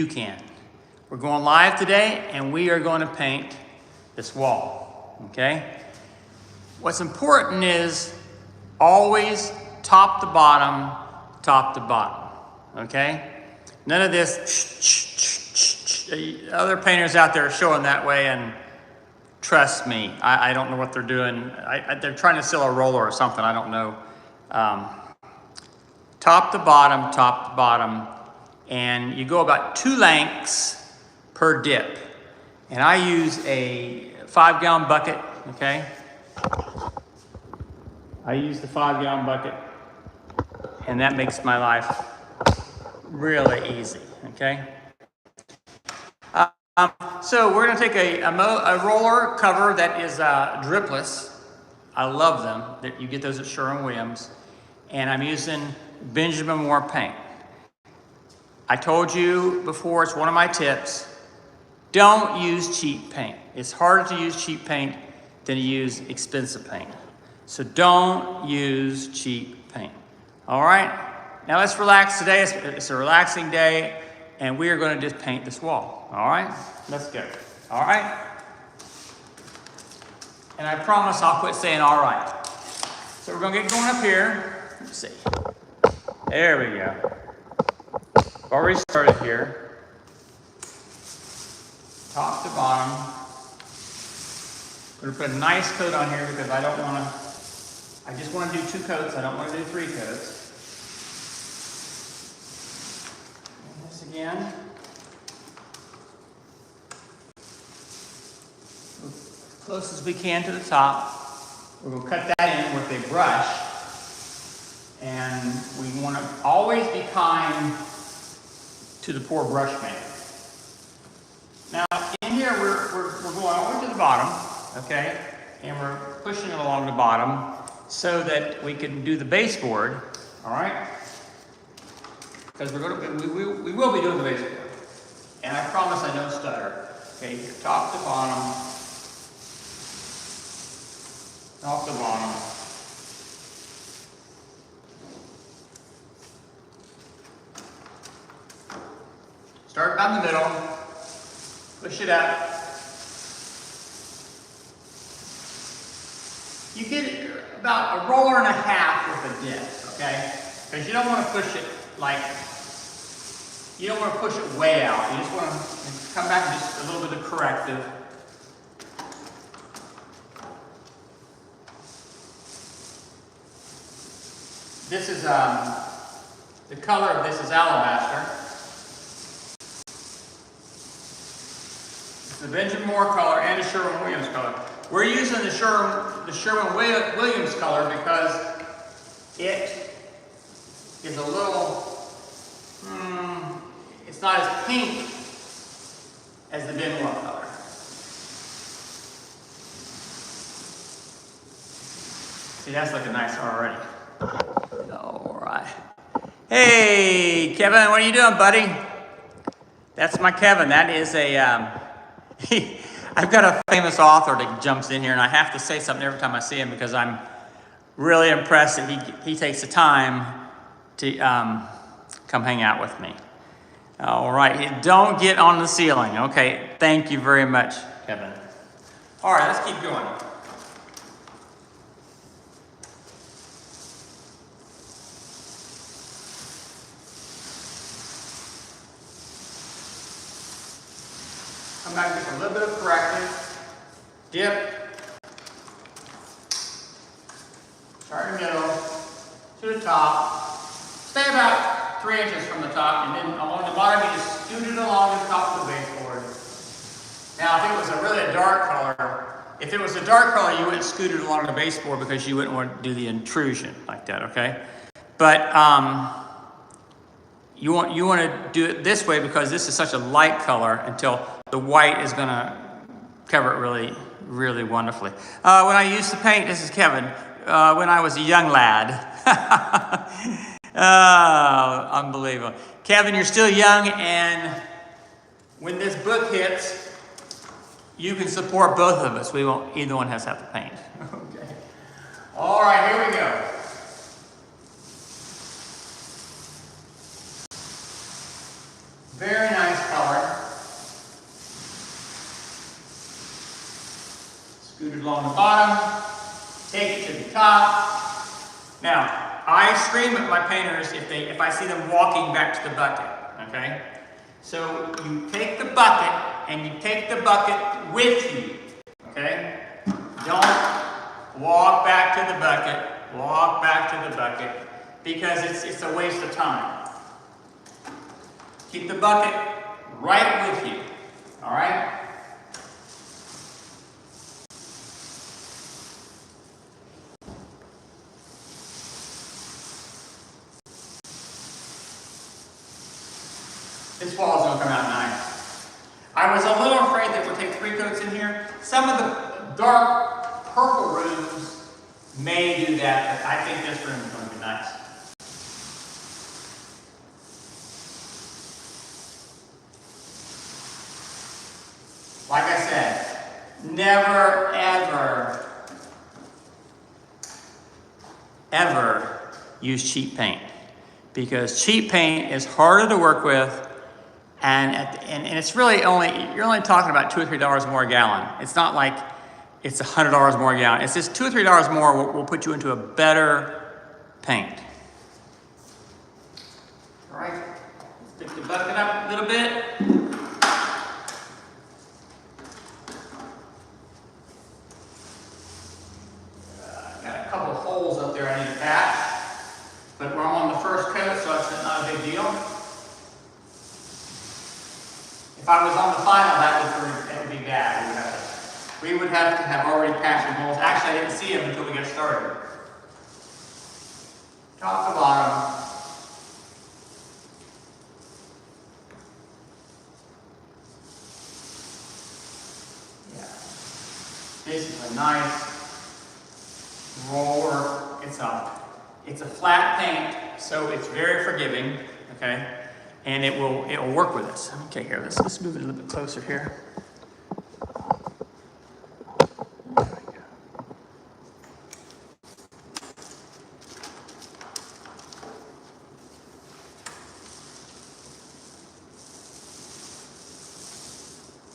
you can. We're going live today, and we are going to paint this wall, okay? What's important is always top to bottom, okay? None of this, other painters out there are showing that way, and trust me, I don't know what they're doing. They're trying to sell a roller or something, I don't know. Top to bottom, and you go about 2 lengths per dip. And I use a 5-gallon bucket, okay? I use the 5-gallon bucket, and that makes my life really easy, okay? So we're gonna take a roller cover that is dripless. I love them. You get those at Sherwin-Williams. And I'm using Benjamin Moore paint. I told you before, it's one of my tips, don't use cheap paint. It's harder to use cheap paint than to use expensive paint. So don't use cheap paint. All right? Now let's relax today. It's a relaxing day, and we are going to just paint this wall. All right? Let's go. All right? And I promise I'll quit saying all right. So we're going to get going up here. Let's see. There we go. Already started here. Top to bottom. I'm going to put a nice coat on here because I just want to do 2 coats. I don't want to do 3 coats. And this again. As close as we can to the top. We're going to cut that in with a brush. And we want to always be kind to the poor brush maker. Now, in here, we're going all the way to the bottom, okay? And we're pushing it along the bottom so that we can do the baseboard, all right? Because we will be doing the baseboard. And I promise I don't stutter. Okay, top to bottom. Top to bottom. Start down the middle, push it up. You get about a roller and a half with a dip, okay? Because you don't want to push it you don't want to push it way out. You just want to come back and just a little bit of corrective. This is, the color of this is alabaster. The Benjamin Moore color and the Sherwin-Williams color. We're using the Sherwin-Williams color because it is a little, it's not as pink as the Ben Moore color. See, that's looking nice already. All right. Hey, Kevin, what are you doing, buddy? That's my Kevin. That is I've got a famous author that jumps in here, and I have to say something every time I see him because I'm really impressed that he takes the time to come hang out with me. All right, don't get on the ceiling. Okay, thank you very much, Kevin. All right, let's keep going. Come back with a little bit of corrective. Dip. Start in the middle. To the top. Stay about 3 inches from the top, and then along the bottom you just scoot it along the top of the baseboard. Now if it was a dark color, you wouldn't scoot it along the baseboard because you wouldn't want to do the intrusion like that, okay? But you want to do it this way because this is such a light color until the white is going to cover it really, really wonderfully. When I used to paint, this is Kevin, when I was a young lad. Oh, unbelievable. Kevin, you're still young, and when this book hits, you can support both of us. We won't, either one has to have to paint. Okay. All right, here we go. Very nice color. Scoot it along the bottom. Take it to the top. Now, I scream at my painters if I see them walking back to the bucket, okay? So you take the bucket and you take the bucket with you, okay? Don't walk back to the bucket, because it's a waste of time. Keep the bucket right with you, all right? This wall is going to come out nice. I was a little afraid that we'll take 3 coats in here. Some of the dark purple rooms may do that, but I think this room is going to be nice. Like I said, never, ever use cheap paint, because cheap paint is harder to work with, and it's really you're only talking about $2 or $3 more a gallon. It's not like it's $100 more a gallon. It's just $2 or $3 more will put you into a better paint. All right, let's pick the bucket up a little bit. Got a couple of holes up there I need to patch, but we're on the first coat, so it's not a big deal. If I was on the final, that would be bad. We would have to have already patched the holes. Actually, I didn't see them until we got started. Top to bottom. Yeah. This is a nice roller. It's a flat paint, so it's very forgiving. Okay. And it will work with us. Okay, here, let's move it a little bit closer here. There we go.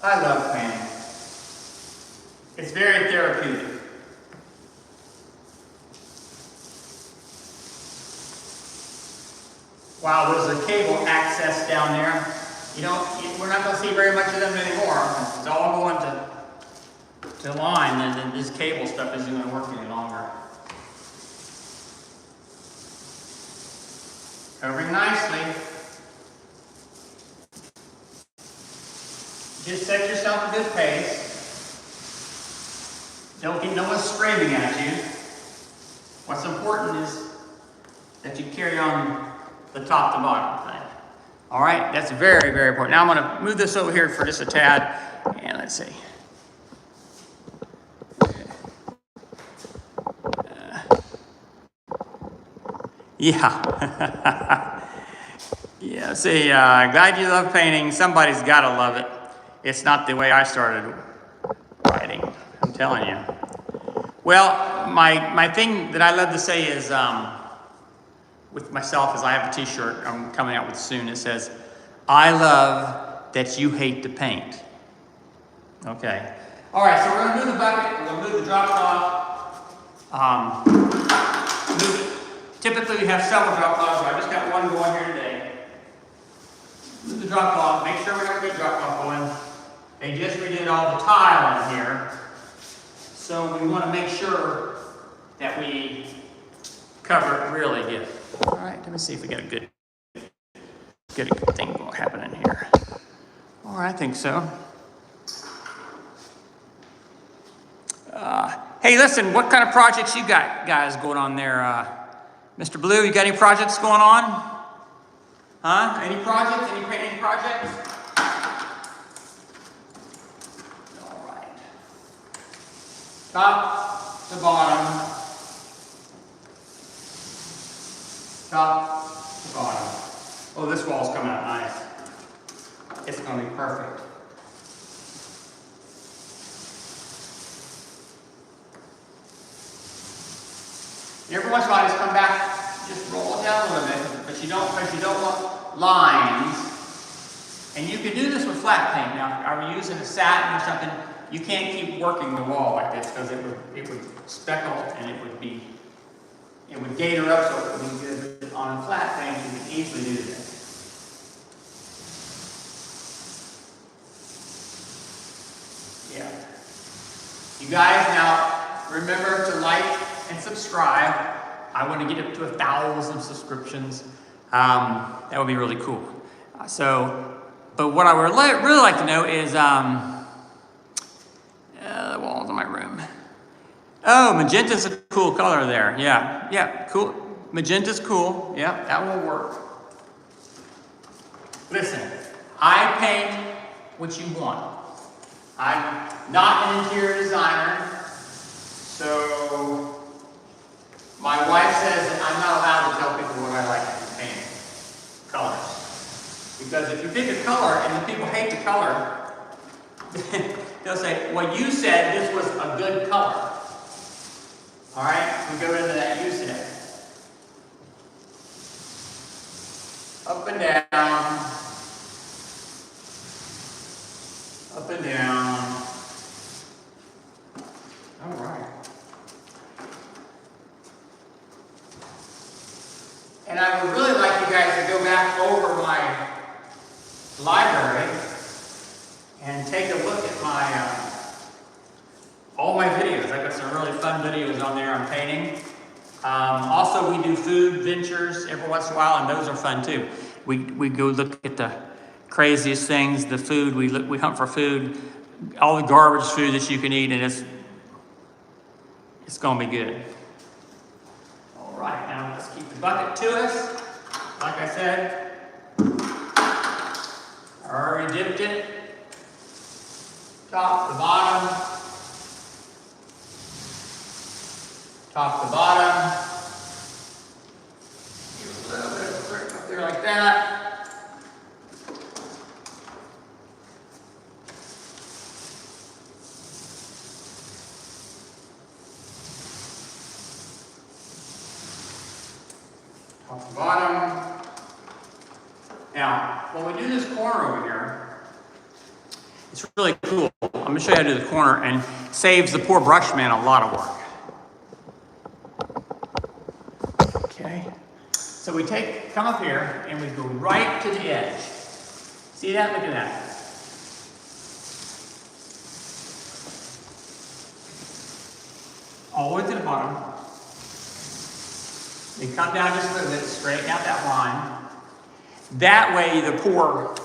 I love painting. It's very therapeutic. Wow, there's a cable access down there. We're not going to see very much of them anymore. It's all going to line, and then this cable stuff isn't going to work any longer. Covering nicely. Just set yourself a good pace. Don't get no one screaming at you. What's important is that you carry on the top to bottom thing. All right, that's very, very important. Now I'm going to move this over here for just a tad, and let's see. Yeah. Yeah, see, glad you love painting. Somebody's got to love it. It's not the way I started writing, I'm telling you. Well, my thing that I love to say is, with myself, is I have a t-shirt I'm coming out with soon. It says, I love that you hate to paint. Okay. All right, so we're going to move the bucket. We're going to move the drop cloth. Typically, we have several drop cloths, but I just got one going here today. Move the drop cloth. Make sure we got a good drop cloth going. They just redid all the tile in here. So we want to make sure that we cover it really good. All right, let me see if we got a good thing happening here. All right, I think so. Hey, listen, what kind of projects you got, guys, going on there? Mr. Blue, you got any projects going on? Huh? Any projects? Any painting projects? All right. Top to bottom. Top to bottom. Oh, this wall's coming out nice. It's going to be perfect. Every once in a while, just come back, just roll it down a little bit, but you don't want lines And you can do this with flat paint. Now, if I were using a satin or something, you can't keep working the wall like this because it would speckle and it would gator up, so it would be good. But on a flat paint, you can easily do this. Yeah. You guys, now remember to like and subscribe. I want to get up to 1,000 subscriptions. That would be really cool. But what I would really like to know is the walls of my room. Oh, magenta's a cool color there. Yeah, cool. Magenta's cool. Yeah, that will work. Listen, I paint what you want. I'm not an interior designer, so my wife says that I'm not allowed to tell people what I like to paint colors. Because if you pick a color and the people hate the color, they'll say, well, you said this was a good color. All right, we go into that you said. Up and down. Up and down. All right. And I would really like you guys to go back over my library and take a look at my all my videos. I got some really fun videos on there on painting. Also, we do food ventures every once in a while, and those are fun too. We go look at the craziest things, the food. We hunt for food, all the garbage food that you can eat, and it's going to be good. All right, now let's keep the bucket to us. Like I said, I already dipped it, top to bottom, top to bottom. Give a little bit of grip up there like that. Top to bottom. Now, when we do this corner over here, it's really cool. I'm going to show you how to do the corner, and saves the poor brush man a lot of work. Okay. So we come up here, and we go right to the edge. See that? Look at that. All the way to the bottom. Then come down just a little bit, straighten out that line. That way, the poor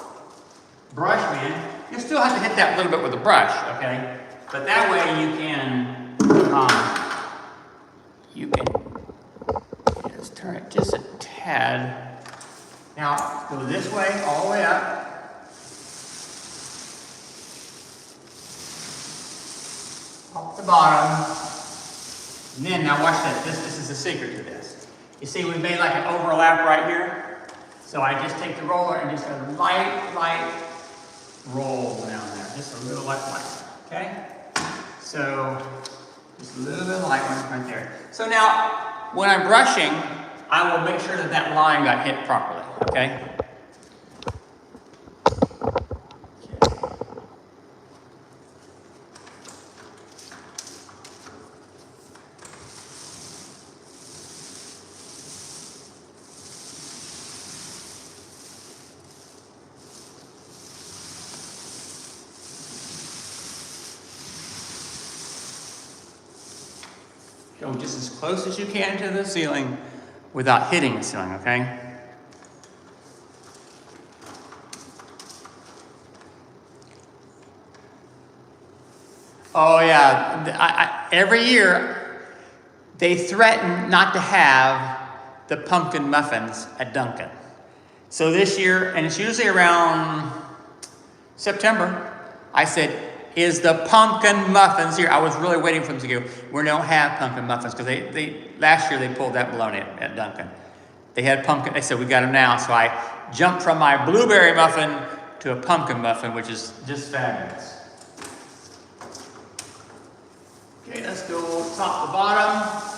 brush man, you still have to hit that little bit with the brush, okay? But that way you can just turn it just a tad. Now, go this way, all the way up. Up the bottom. And then, now watch this. This is the secret to this. You see, we made like an overlap right here. So I just take the roller and just a light roll down there. Just a little light, okay? So, just a little bit of light one right there. So now, when I'm brushing, I will make sure that that line got hit properly, okay? Go just as close as you can to the ceiling without hitting the ceiling, okay? Oh yeah, every year they threaten not to have the pumpkin muffins at Dunkin'. So this year, and it's usually around September, I said, is the pumpkin muffins here? I was really waiting for them to go, we don't have pumpkin muffins, because they last year they pulled that baloney at Dunkin'. They had pumpkin, they said, we got them now. So I jumped from my blueberry muffin to a pumpkin muffin, which is just fabulous. Okay, let's go top to bottom.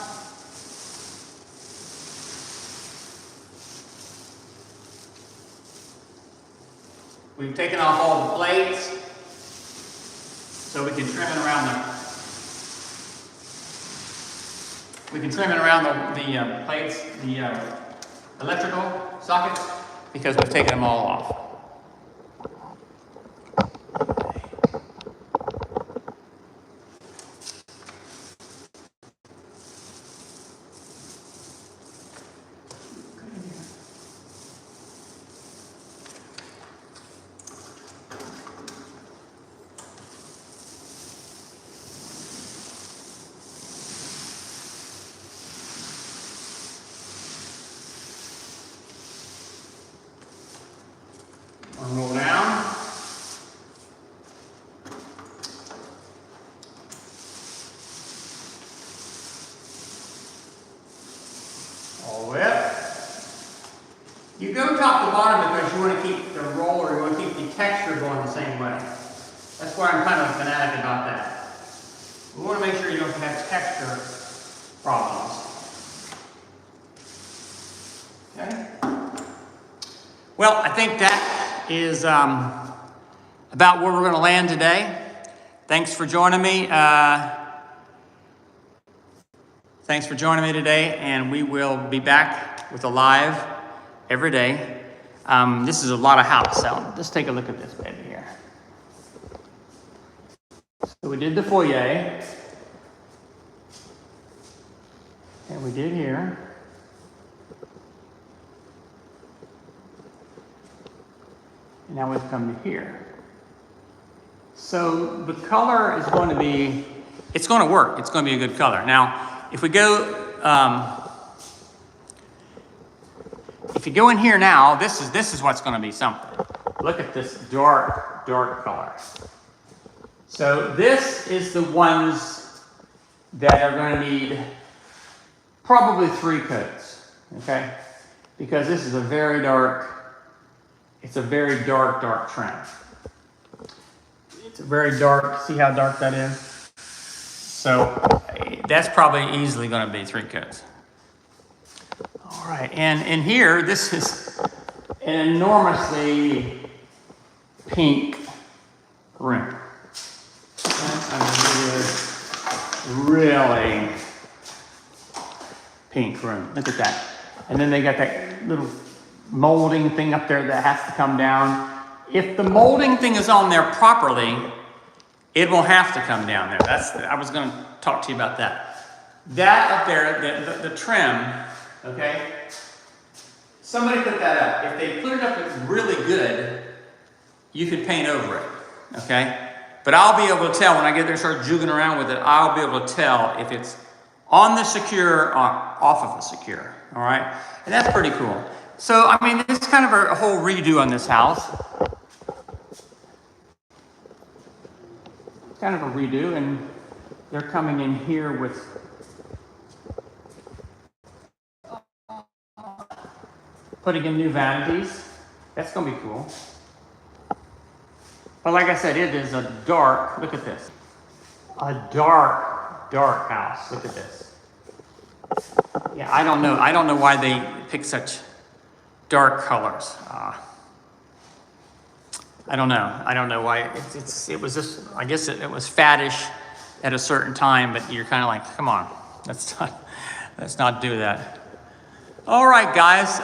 We've taken off all the plates so we can trim it around the plates, the electrical sockets, because we've taken them all off. Roll down. All the way up. You go top to bottom because you want to keep the roller, you want to keep the texture going the same way. That's why I'm kind of a fanatic about that. We want to make sure you don't have texture problems. Okay? Well, I think that is about where we're going to land today. Thanks for joining me. Thanks for joining me today, and we will be back with a live every day. This is a lot of house, so let's take a look at this baby here. So we did the foyer, and we did here. And now we've come to here. So the color is going to be, it's going to work. It's going to be a good color. Now, if we go, if you go in here now, this is what's going to be something. Look at this dark color. So this is the ones that are going to need probably 3 coats, okay? Because this is a very dark, it's a very dark trim. It's a very dark, see how dark that is? So that's probably easily going to be 3 coats. All right, and in here, this is an enormously pink room. Really pink room. Look at that. And then they got that little molding thing up there that has to come down. If the molding thing is on there properly, it will have to come down there. I was going to talk to you about that. That up there, the trim, okay? Somebody put that up. If they put it up really good, you could paint over it, okay? But I'll be able to tell when I get there and start jugging around with it, I'll be able to tell if it's on the secure or off of the secure, all right? And that's pretty cool. So, I mean, it's kind of a whole redo on this house. Kind of a redo, and they're coming in here with putting in new vanities. That's going to be cool. But like I said, it is a dark, look at this. A dark house. Look at this. Yeah, I don't know why they pick such dark colors. I don't know why. It was just, I guess it was faddish at a certain time, but you're kind of like, come on, let's not do that. All right, guys.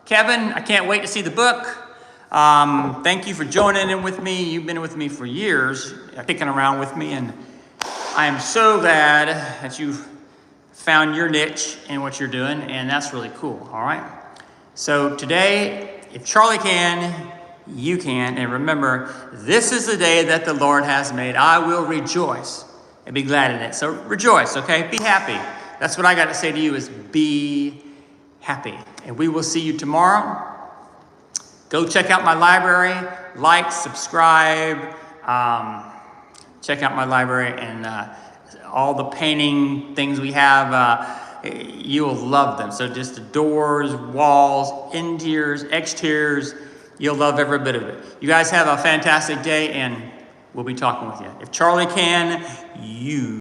Kevin, I can't wait to see the book. Thank you for joining in with me. You've been with me for years, kicking around with me, and I am so glad that you've found your niche in what you're doing, and that's really cool, all right? So today, if Charlie can, you can, and remember, this is the day that the Lord has made. I will rejoice and be glad in it. So rejoice, okay? Be happy. That's what I got to say to you is be happy. And we will see you tomorrow. Go check out my library, like, subscribe, check out my library and all the painting things we have. You will love them. So just the doors, walls, interiors, exteriors, you'll love every bit of it. You guys have a fantastic day, and we'll be talking with you. If Charlie can, you